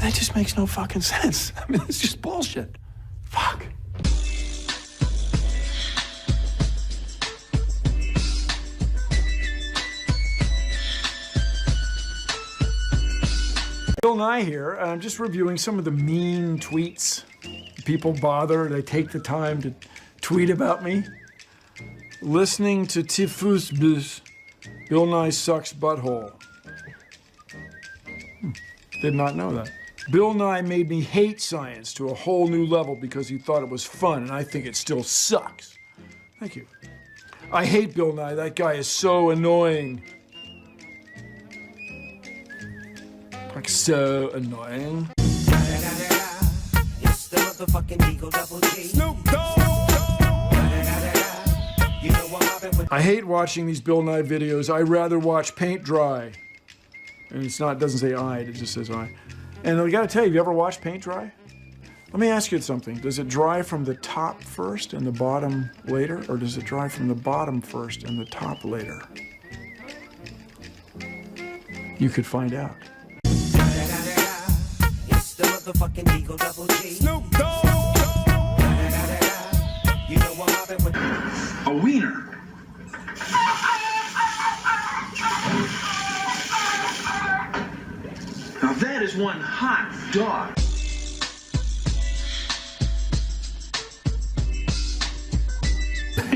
That just makes no fucking sense. I mean, it's just bullshit. Fuck. Bill Nye here. I'm just reviewing some of the mean tweets. People bother, they take the time to tweet about me. Listening to Tifus Bus, Bill Nye sucks butthole. Did not know that. Bill Nye made me hate science to a whole new level because he thought it was fun, and I think it still sucks. Thank you. I hate Bill Nye. That guy is so annoying. Like, so annoying. It's the motherfucking Eagle Double G. Snoop Dogg. I hate watching these Bill Nye videos. I'd rather watch paint dry. And it's not, it doesn't say I, it just says I. And I gotta tell you, have you ever watched paint dry? Let me ask you something. Does it dry from the top first and the bottom later? Or does it dry from the bottom first and the top later? You could find out. It's the motherfucking Eagle Double G. Snoop Dogg. You know I'm mobbing with a wiener. Now that is one hot dog.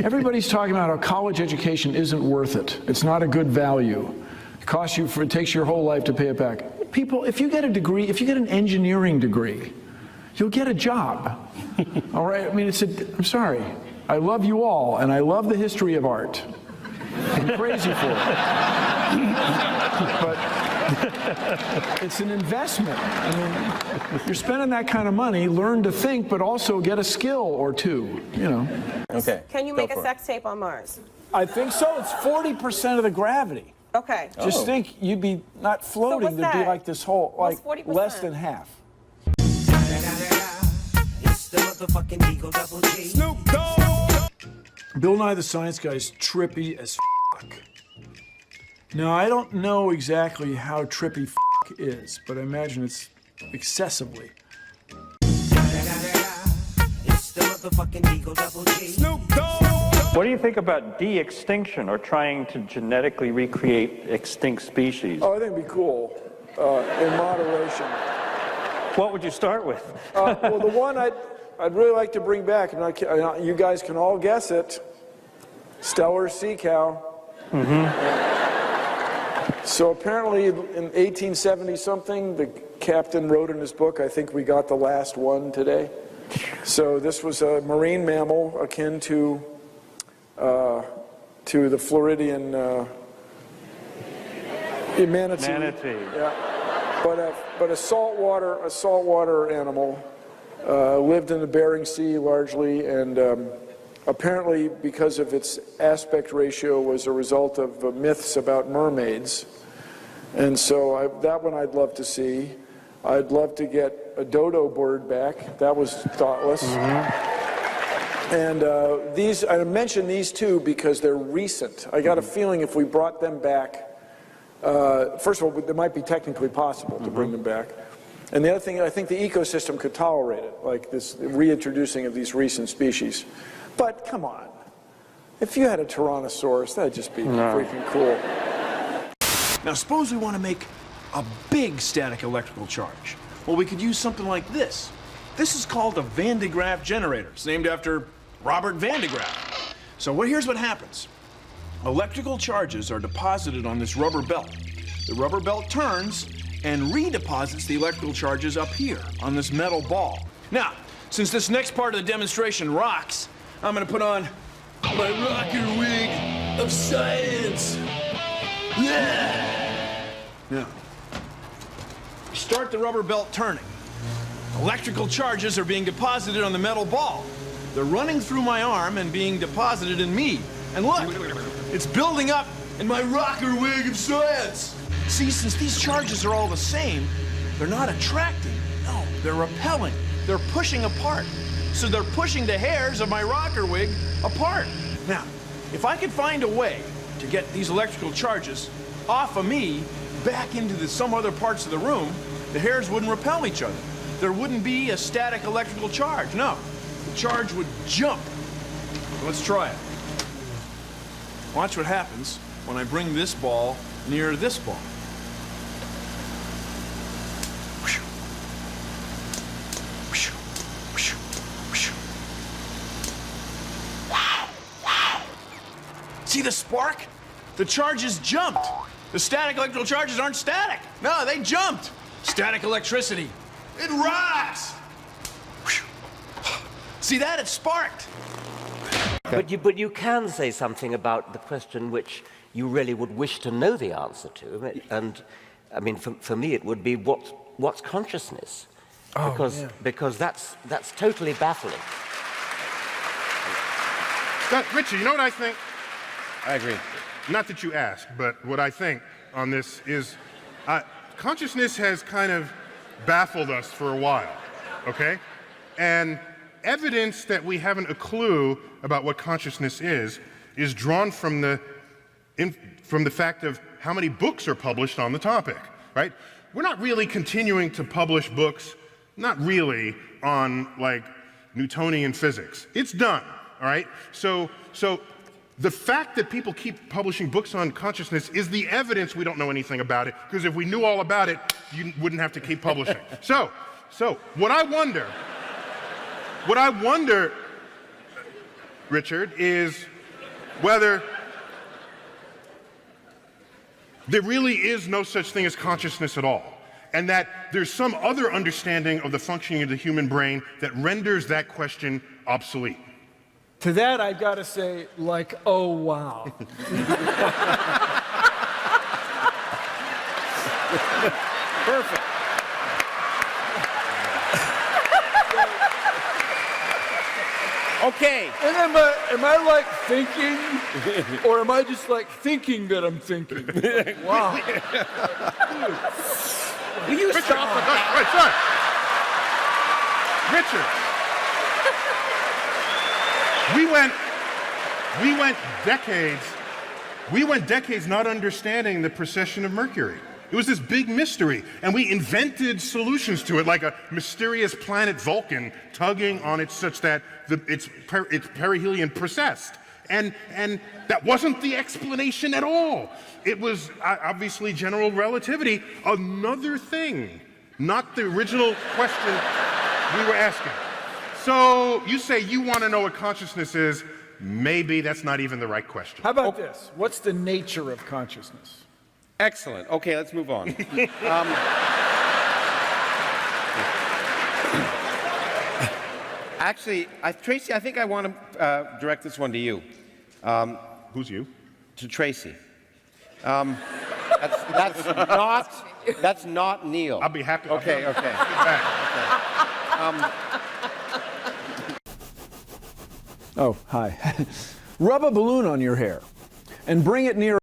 Everybody's talking about how college education isn't worth it. It's not a good value. It costs you, it takes your whole life to pay it back. People, if you get a degree, if you get an engineering degree, you'll get a job. All right? I mean, I'm sorry. I love you all, and I love the history of art. I'm crazy for it. But it's an investment. I mean, you're spending that kind of money, learn to think, but also get a skill or two, you know. Okay. Can you make a sex tape on Mars? I think so. It's 40% of the gravity. Okay. Just think you'd be not floating, there'd be like this whole, like less than half. It's the motherfucking Eagle Double G. Snoop Dogg. Bill Nye the Science Guy is trippy as fuck. Now, I don't know exactly how trippy fuck is, but I imagine it's excessively. It's the motherfucking Eagle Double G. Snoop Dogg. What do you think about de-extinction or trying to genetically recreate extinct species? Oh, I think it'd be cool, in moderation. What would you start with? Well, the one I'd really like to bring back, and you guys can all guess it, Steller sea cow. So apparently in 1870-something, the captain wrote in his book, I think we got the last one today. So this was a marine mammal akin to the Floridian manatee. Manatee. Yeah. But a saltwater animal, lived in the Bering Sea largely, and apparently because of its aspect ratio was a result of myths about mermaids. And so that one I'd love to see. I'd love to get a dodo bird back. That was thoughtless. And I mention these two because they're recent. I got a feeling if we brought them back, first of all, it might be technically possible to bring them back. And the other thing, I think the ecosystem could tolerate it, like this reintroducing of these recent species. But come on, if you had a Tyrannosaurus, that'd just be freaking cool. Now suppose we want to make a big static electrical charge. Well, we could use something like this. This is called a Van de Graaff generator. It's named after Robert Van de Graaff. So here's what happens. Electrical charges are deposited on this rubber belt. The rubber belt turns and redeposits the electrical charges up here on this metal ball. Now, since this next part of the demonstration rocks, I'm gonna put on my rocker wig of science. Yeah! Now, start the rubber belt turning. Electrical charges are being deposited on the metal ball. They're running through my arm and being deposited in me. And look, it's building up in my rocker wig of science. See, since these charges are all the same, they're not attracting. No, they're repelling. They're pushing apart. So they're pushing the hairs of my rocker wig apart. Now, if I could find a way to get these electrical charges off of me back into some other parts of the room, the hairs wouldn't repel each other. There wouldn't be a static electrical charge. No, the charge would jump. Let's try it. Watch what happens when I bring this ball near this ball. See the spark? The charges jumped. The static electrical charges aren't static. No, they jumped. Static electricity. It rocks. See that? It sparked. But you can say something about the question which you really would wish to know the answer to. And, I mean, for me, it would be what's consciousness? Because that's totally baffling. Richard, you know what I think? I agree. Not that you asked, but what I think on this is consciousness has kind of baffled us for a while, okay? And evidence that we haven't a clue about what consciousness is drawn from the fact of how many books are published on the topic, right? We're not really continuing to publish books, not really, on like Newtonian physics. It's done, all right? So the fact that people keep publishing books on consciousness is the evidence we don't know anything about it, because if we knew all about it, you wouldn't have to keep publishing. So what I wonder, Richard, is whether there really is no such thing as consciousness at all, and that there's some other understanding of the functioning of the human brain that renders that question obsolete. To that, I've got to say, like, oh, wow. Perfect. Okay. And am I like thinking, or am I just like thinking that I'm thinking? Wow. Will you Richard, stop with that? Richard. We went decades not understanding the precession of Mercury. It was this big mystery, and we invented solutions to it, like a mysterious planet Vulcan tugging on it such that it's perihelion precessed. And that wasn't the explanation at all. It was obviously general relativity, another thing, not the original question we were asking. So you say you want to know what consciousness is. Maybe that's not even the right question. How about this? What's the nature of consciousness? Excellent. Okay, let's move on. Actually, Tracy, I think I want to direct this one to you. Who's you? To Tracy. That's not Neil. I'll be happy. Okay. Oh, hi. Rub a balloon on your hair and bring it near